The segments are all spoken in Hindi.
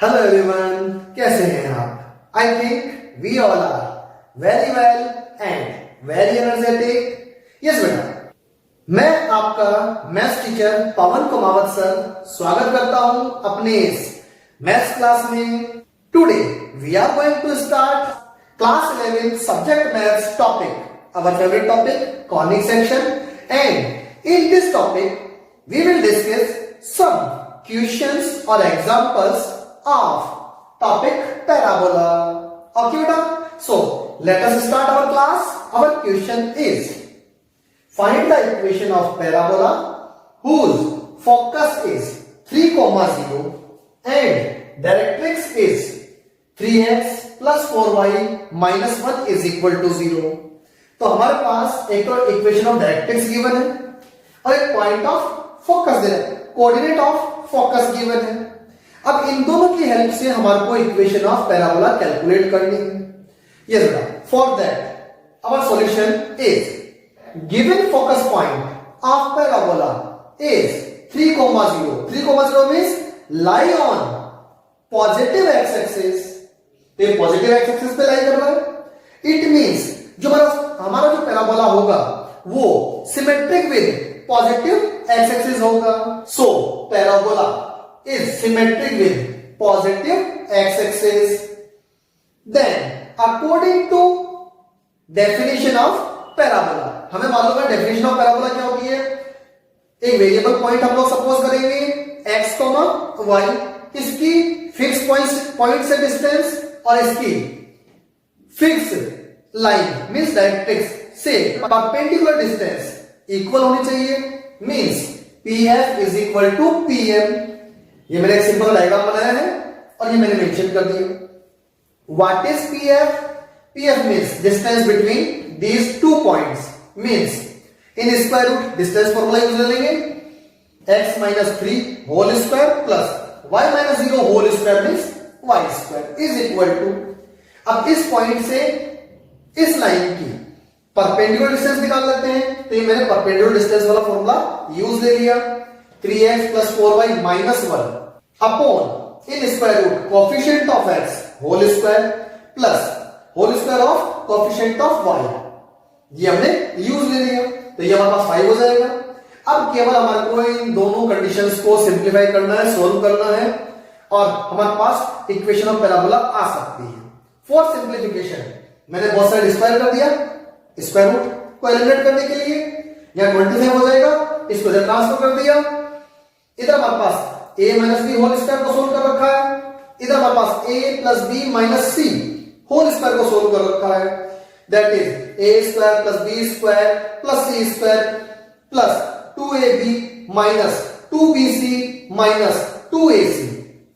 हेलो एवरीवन, कैसे हैं आप? I think we all are very well and very energetic. Yes बेटा, मैं आपका maths teacher Pawan Kumawat sir स्वागत करता हूं अपने इस मैथ्स क्लास में। Today we are going to start class 11 subject maths topic, our favorite topic, conic section, and in this topic we will discuss some questions or examples of topic parabola. Okay beta, so let us start our class. Our question is, find the equation of parabola whose focus is 3,0 and directrix is 3x plus 4y minus 1 is equal to 0. तो हमारे पास एक तो इक्वेशन ऑफ डायरेक्ट्रिक्स गिवन है और एक पॉइंट ऑफ फोकस देना है, कोऑर्डिनेट ऑफ फोकस गिवन है। अब इन दोनों की हेल्प से हमारे को इक्वेशन ऑफ पैराबोला कैलकुलेट करनी है। यस बेटा, for that our solution is given focus point of parabola is 3,0. 3,0 means lie on positive x axis. तो पॉजिटिव एक्स एक्सिस पे लाई कर रहा है। इट मींस जो हमारा जो पैराबोला होगा वो symmetric with positive x axis होगा। So parabola is symmetric with positive x axis. Then according to definition of parabola, हमें मालूम है डेफिनेशन ऑफ पैराबोला क्या होती है। एक वेरिएबल पॉइंट हम लोग सपोज करेंगे x, y, इसकी फिक्स पॉइंट से डिस्टेंस और इसकी फिक्स लाइन मींस डायरेक्ट्रिक्स से परपेंडिकुलर डिस्टेंस इक्वल होनी चाहिए। Means PF is equal to PM। ये मैंने एक सिंपल डायग्राम बनाया है और ये मैंने मेंशन कर दिया। What is PF? PF means distance between these two points. Means in square root distance formula use कर लेंगे, x minus 3 whole square plus y minus 0 whole square means y square is equal to. अब इस पॉइंट से इस लाइन की परपेंडिकुलर डिस्टेंस निकाल लेते हैं। तो ये मैंने परपेंडिकुलर डिस्टेंस वाला फॉर्मूला यूज ले लिया, 3x plus 4y minus 1 upon in square root coefficient of x whole square plus whole square of coefficient of y। ये हमने यूज ले लिया, तो ये हमारे पास 5 हो जाएगा। अब केवल हमारे को इन दोनों कंडीशंस को सिंप्लीफाई करना है, सोल्व करना है और हमारे पास इक्वेशन ऑफ पैराबोला आ सकती है। फॉर सिंप्लीफिकेशन मैंने बहुत सारे स्क्वायर कर दिया स्क्वायर रूट को एलिमिनेट करने के लिए। यहां 25 हो जाएगा, इसको इधर ट्रांसफर कर दिया। इधर हमारे पास a minus b whole square को सोल्व कर रखा है, इधर हमारे पास a plus b minus c whole square को सोल्व कर रखा है। That is a square plus b square plus c square plus 2ab minus 2bc minus 2ac।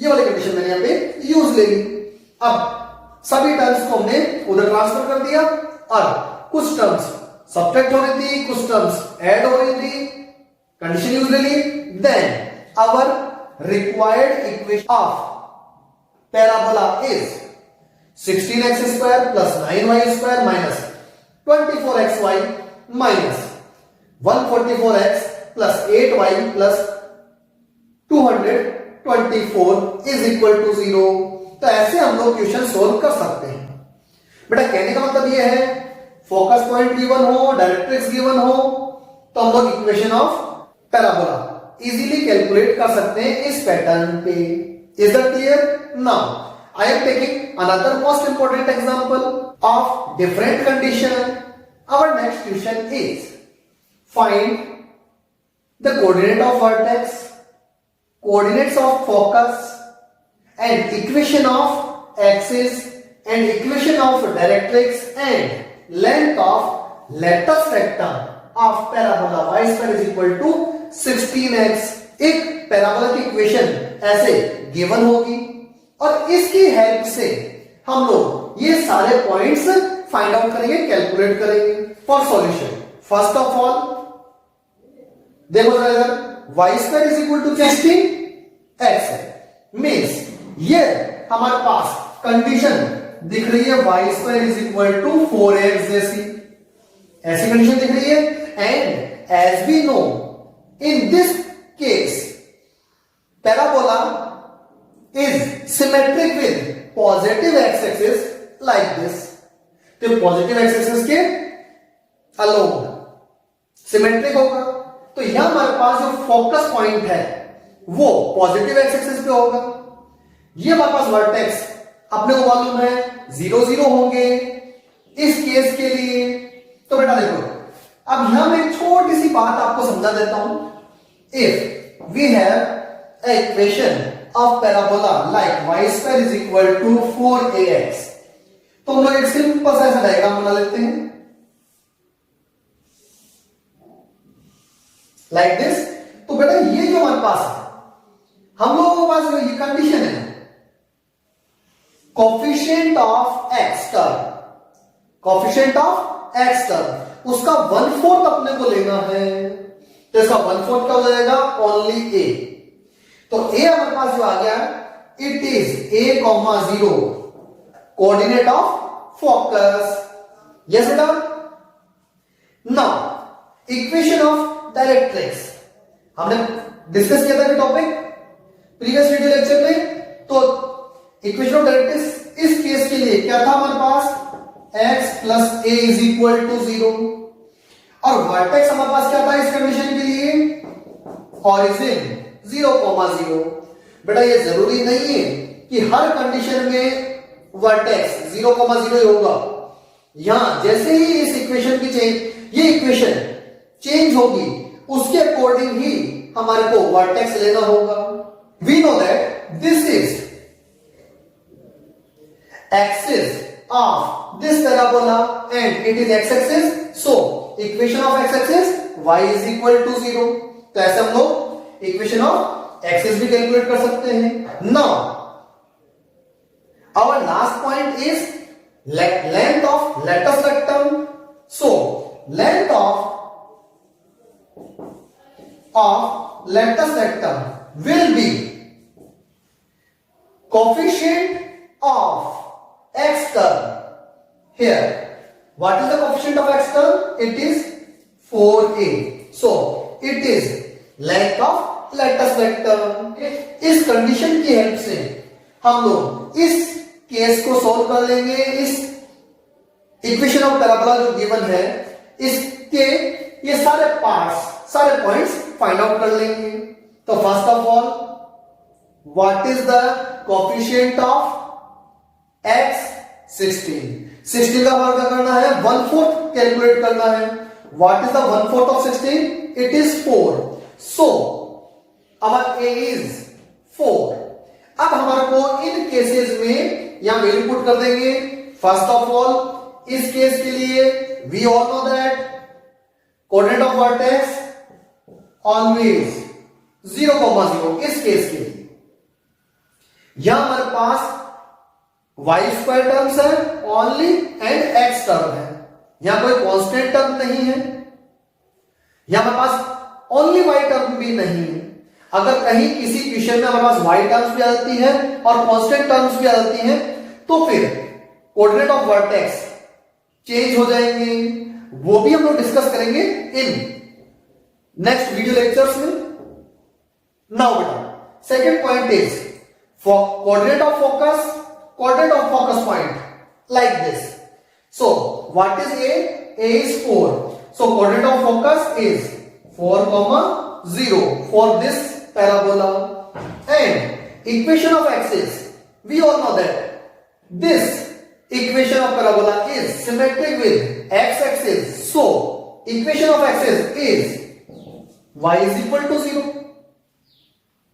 ये वाली कंडीशन मैंने यहां पे यूज ले ली। अब सभी टर्म्स को हमने उधर ट्रांसफर कर दिया और कुछ टर्म्स सब्ट्रैक्ट हो रही थी, कुछ टर्म्स ऐड हो रही थी, कंडीशन यूज ले ली। Then our required equation of parabola is 16x square plus 9y square minus 24xy minus 144x plus 8y plus 224 is equal to 0। तो ऐसे हम लोग क्वेश्चन सोल्व कर सकते हैं। बेटा कहने का मतलब यह है, फोकस पॉइंट गिवन हो, डायरेक्ट्रिक्स गिवन हो, तो हम लोग equation of parabola easily calculate कर सकते हैं इस पैटर्न पे। Is that clear? Now I am taking another most important example of different condition. Our next question is find the coordinate of vertex, coordinates of focus and equation of axis and equation of directrix and length of lattice rectum of parabola y square is equal to 16x। एक पैराबोला की इक्वेशन ऐसे गिवन होगी और इसकी हेल्प से हम लोग ये सारे पॉइंट्स फाइंड आउट करेंगे, कैलकुलेट करेंगे। For solution first of all देखो जरा, y square is equal to 16x means ये हमारे पास कंडीशन दिख रही है y square is equal to 4x जैसी, ऐसी कंडीशन दिख रही है। And as we know in this case parabola is symmetric with positive x-axis like this. तो पॉजिटिव x-axis के along सिमेट्रिक होगा, तो यहां हमारे पास जो फोकस पॉइंट है वो पॉजिटिव x-axis पे होगा। ये हमारे पास वर्टेक्स अपने को मालूम है 0 0 होंगे इस केस के लिए। तो बेटा देखो, अब यहां मैं छोटी सी बात आपको समझा देता हूं। If we have a equation of parabola like y square is equal to 4ax, तो हम लोग एक सिंपल सा ऐसा डायग्राम बना लेते हैं लाइक दिस। तो बेटा ये जो हमारे पास है, हम लोगों के पास ये कंडीशन है coefficient of x term, coefficient of x term उसका 1/4 अपने को लेना है। तो इसका 1/4 क्या हो जाएगा? Only a। तो a हमारे पास जो आ गया, it is a, 0 coordinate of focus. Yes बेटा। नाउ इक्वेशन ऑफ डायरेक्ट्रिक्स हमने डिस्कस किया था कि टॉपिक प्रीवियस वीडियो लेक्चर में। तो इक्वेशन ऑफ डायरेक्ट्रिक्स इस केस के लिए क्या था हमारे पास? x plus a is equal to 0। और वर्टेक्स हमारे पास क्या था इस कंडीशन के लिए? ऑरिजिन 0, 0। बेटा ये जरूरी नहीं है कि हर कंडीशन में वर्टेक्स 0, 0 ही होगा। यहां जैसे ही इस इक्वेशन की ये इक्वेशन चेंज होगी उसके अकॉर्डिंग ही हमारे को वर्टेक्स लेना होगा। We know that this is axis of this parabola and it is x axis, so equation of x axis y is equal to 0। तो ऐसे हम लोग इक्वेशन ऑफ एक्सिस भी कैलकुलेट कर सकते हैं। Now our last point is length of latus rectum. So length of latus rectum will be coefficient of x term. Here what is the coefficient of x term? It is 4a, so it is length of latus rectum. इस कंडीशन की हेल्प से हम लोग इस केस को सॉल्व कर लेंगे। इस इक्वेशन ऑफ पैराबोला जो गिवन है इसके ये सारे पार्ट्स, सारे पॉइंट्स फाइंड आउट कर लेंगे। तो first of all what is the coefficient of x? 16 का वर्ग करना है, 1/4 कैलकुलेट करना है। What is the 1/4 of 16? It is 4। So our a is 4। अब हमारे को इन केसेस में यहां वैल्यू पुट कर देंगे। फर्स्ट ऑफ ऑल इस केस के लिए we all know that coordinate of vertex always 0, 0। इस केस के लिए यहां हमारे पास y स्क्वायर टर्म्स है ओनली एंड x टर्म है, यहां कोई कांस्टेंट टर्म नहीं है। यहां हमारे पास ओनली y टर्म भी नहीं है। अगर कहीं किसी क्वेश्चन में हमारे पास y टर्म्स भी आ जाती है और कांस्टेंट टर्म्स भी आ जाती हैं, तो फिर कोऑर्डिनेट ऑफ वर्टेक्स चेंज हो जाएंगे। वो भी हम लोग डिस्कस करेंगे इन नेक्स्ट वीडियो लेक्चर्स में। नाउ बेटा second point is coordinate of focus, coordinate of focus point like this. So what is a? a is 4, so coordinate of focus is 4, 0 for this parabola, and equation of axis, we all know that this equation of parabola is symmetric with x axis, so equation of axis is y is equal to 0.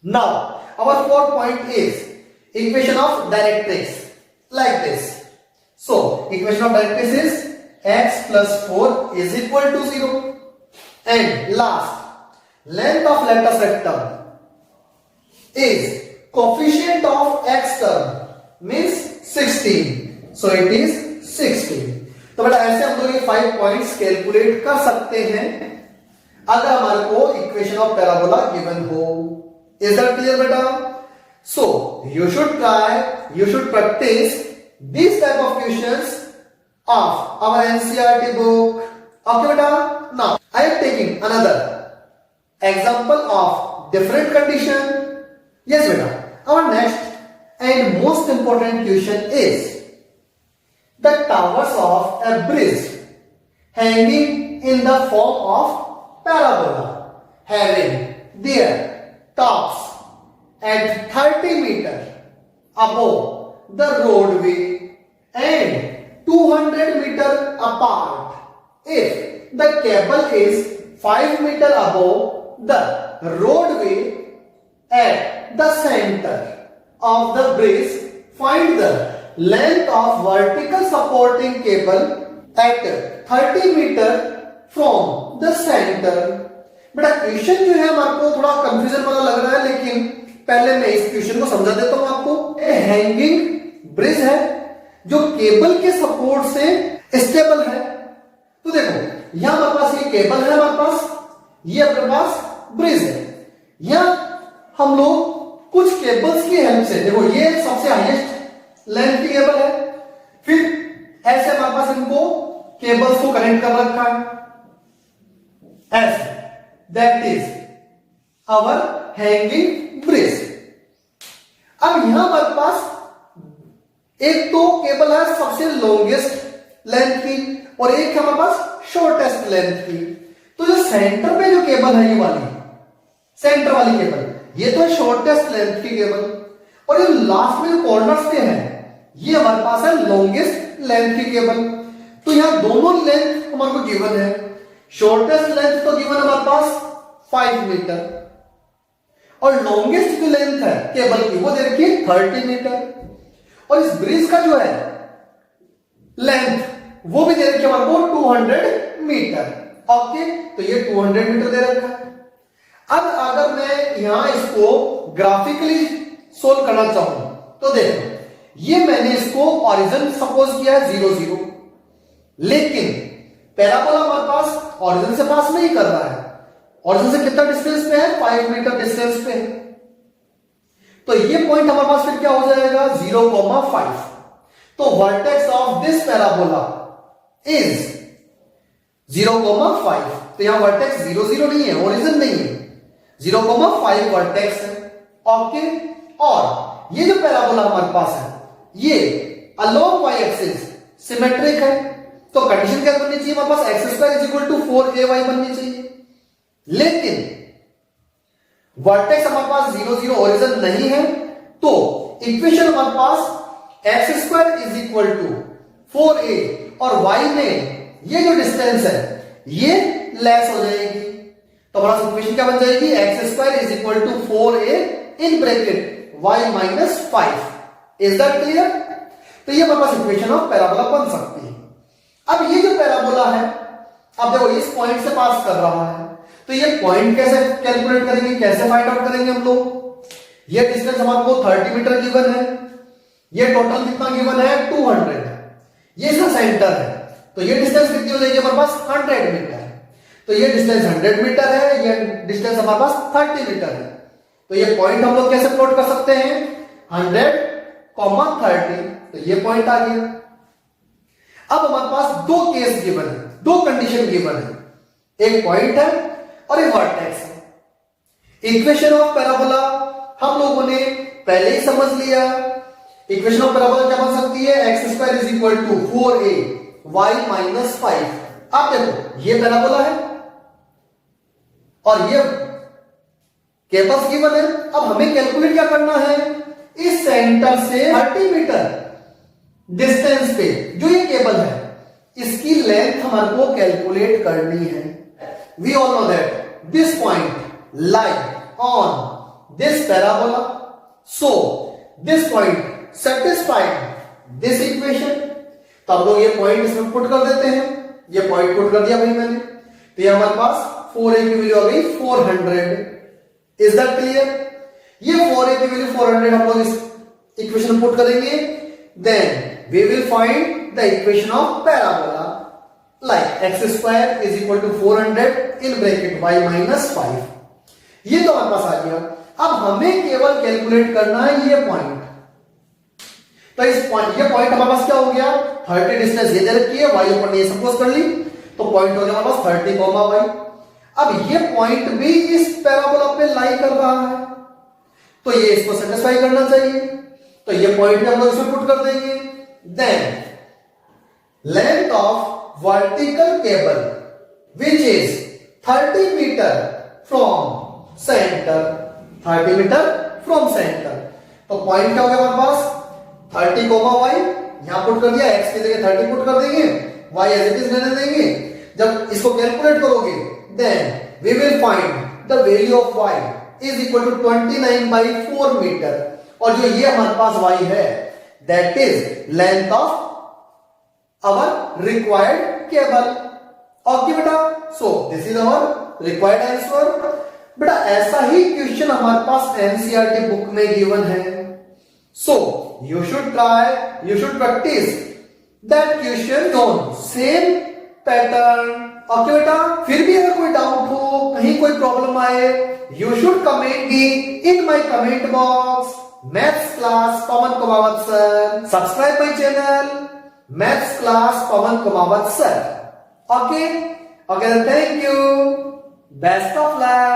Now our fourth point is equation of directrix like this. So equation of directrix is x plus 4 is equal to 0, and last length of latus rectum is coefficient of x term means 16, so it is 16। तो बेटा ऐसे हम लोग ये 5 पॉइंट्स कैलकुलेट कर सकते हैं अगर हमारे को इक्वेशन ऑफ पैराबोला गिवन हो। इज दैट क्लियर बेटा? सो you should try, you should practice this type of questions of our NCERT book. Okay beta, now I am taking another example of different condition. Yes beta, our next and most important question is the towers of a bridge hanging in the form of parabola having their tops at 30 meter above the roadway and 200 meter apart. If the cable is 5 meter above the roadway at the center of the bridge, find the length of vertical supporting cable at 30 meter from the center. बेटा क्वेश्चन जो है हमारे को थोड़ा कंफ्यूजन वाला लग रहा है, लेकिन पहले मैं इस क्वेश्चन को समझा देता हूं आपको। हैंगिंग ब्रिज है जो केबल के सपोर्ट से स्टेबल है। तो देखो यहां हमारे पास ये केबल है, हमारे पास ये अपने पास ब्रिज है। यहां हम लोग कुछ केबल्स की हेल्प से, देखो ये सबसे हाईएस्ट लेंथ की केबल है, फिर ऐसे हमारे पास इनको केबल्स को कनेक्ट कर रखा है ऐसे, that is our hanging bridge. अब यहां हमारे पास एक तो केबल है सबसे लॉन्गेस्ट लेंथ की और एक है हमारे पास शॉर्टेस्ट लेंथ की। तो जो सेंटर पे जो केबल है, ये वाली सेंटर वाली केबल, ये तो है शॉर्टेस्ट लेंथ की केबल, और ये लास्ट में जो कॉर्नर्स पे है ये हमारे पास है लॉन्गेस्ट लेंथ की केबल। तो यहां दोनों लेंथ हमारे को गिवन है। शॉर्टेस्ट लेंथ तो गिवन हमारे पास 5 मीटर और लॉन्गेस्ट जो लेंथ है केबल की वो दे रखी है 30 मीटर, और इस ब्रिज का जो है लेंथ वो भी दे रखी है हमारे को 200 मीटर। ओके, तो ये 200 मीटर दे रखा है। अब अगर मैं यहां इसको ग्राफिकली सोल्व करना चाहूं तो देखो ये मैंने इसको ओरिजिन सपोज किया है 0 0, लेकिन पैराबोला हमारे पास ओरिजिन से पास नहीं कर रहा है। ओरिजिन से कितना डिस्टेंस पे है? 5 मीटर डिस्टेंस पे है। तो ये पॉइंट हमारे पास फिर क्या हो जाएगा? 0,5। तो vertex of this parabola is 0,5। तो यहां वर्टेक्स 0 0 नहीं है, ओरिजिन नहीं है, 0,5 वर्टेक्स है। ओके, और ये जो पैराबोला हमारे पास है ये अलोंग वाई एक्सिस सिमेट्रिक है। तो कंडीशन क्या बननी चाहिए हमारे पास? X square is equal to 4ay बननी चाहिए। लेकिन वर्टेक्स हमारे पास 0 0 ओरिजिन नहीं है, तो इक्वेशन हमारे पास x square is equal to 4a और y में ये जो डिस्टेंस है ये लेस हो जाएगी। तो हमारा इक्वेशन क्या बन जाएगी? X square is equal to 4a in bracket y minus 5। Is that clear? तो ये हमारे पास इक्वेशन ऑफ पैराबोला बन सकती है। अब ये जो पैराबोला है, अब देखो इस पॉइंट से पास कर रहा है, तो ये पॉइंट कैसे कैलकुलेट करेंगे, कैसे फाइंड आउट करेंगे हम लोग? ये डिस्टेंस हमारे को 30 मीटर गिवन है, ये टोटल कितना गिवन है? 200 है। ये इसका सेंटर है, तो ये डिस्टेंस कितनी हो जाएगी हमारे पास? 100 मीटर। तो ये डिस्टेंस 100 मीटर है, ये डिस्टेंस हमारे पास 30 मीटर है। तो ये पॉइंट हम लोग कैसे प्लॉट कर सकते हैं? 100,30। तो ये पॉइंट आ गया। अब हमारे पास दो केस गिवन है, दो कंडीशन गिवन है, एक पॉइंट है और एक वर्टेक्स है। इक्वेशन ऑफ पैराबोला हम लोगों ने पहले ही समझ लिया। इक्वेशन ऑफ पैराबोला क्या बन सकती है? X square is equal to 4a y minus 5। आप देखो ये पैराबोला है और ये केबल्स गिवन है। अब हमें कैलकुलेट क्या करना है? इस सेंटर से 30 मीटर डिस्टेंस पे जो ये केबल है इसकी लेंथ हमारे को कैलकुलेट करनी है। We all know that this point lie on this parabola, so this point satisfied this equation. तो अब लोग ये पॉइंट इसमें पुट कर देते हैं। ये पॉइंट पुट कर दिया भाई मैंने, तो ये हमारे पास 4a की वैल्यू आ गई 400। Is that clear? ये 4a की वैल्यू 400 हम लोग इस इक्वेशन में पुट करेंगे, then we will find the equation of parabola like x square is equal to 400 in bracket y minus 5। ये तो हमारे पास आ गया। अब हमें केवल कैलकुलेट करना है ये पॉइंट। तो इस पॉइंट, ये पॉइंट हमारे पास क्या हो गया? 30 डिस्टेंस ये दे रखी है, y ऊपर ने सपोज कर ली, तो पॉइंट हो गया हमारे पास 30, y। अब ये पॉइंट भी इस पैराबोला पे लाई कर रहा है, तो ये इसको सेटिस्फाई करना चाहिए। तो ये पॉइंट हम लोग इसमें पुट कर देंगे। Then length of vertical cable which is 30 metre from centre, 30 metre from centre. तो पॉइंट क्या हो गया हमारे पास 30 कोमा y, यहां पुट कर दिया, x की जगह 30 पुट कर देंगे, y एज इट इज रहने देंगे। जब इसको कैलकुलेट करोगे then we will find the value of y is equal to 29/4 metre, और जो ये हमारे पास y है that is length of our required cable. Okay बेटा, so this is our required answer. बेटा ऐसा ही क्वेश्चन हमारे पास एनसीईआरटी बुक में गिवन है, so you should try, you should practice that question on same pattern. Okay बेटा, फिर भी अगर कोई डाउट हो, कहीं कोई प्रॉब्लम आए, you should comment me in my comment box. Maths class Pawan Kumawat sir, subscribe my channel maths class Pawan Kumawat sir. Okay, thank you, best of luck।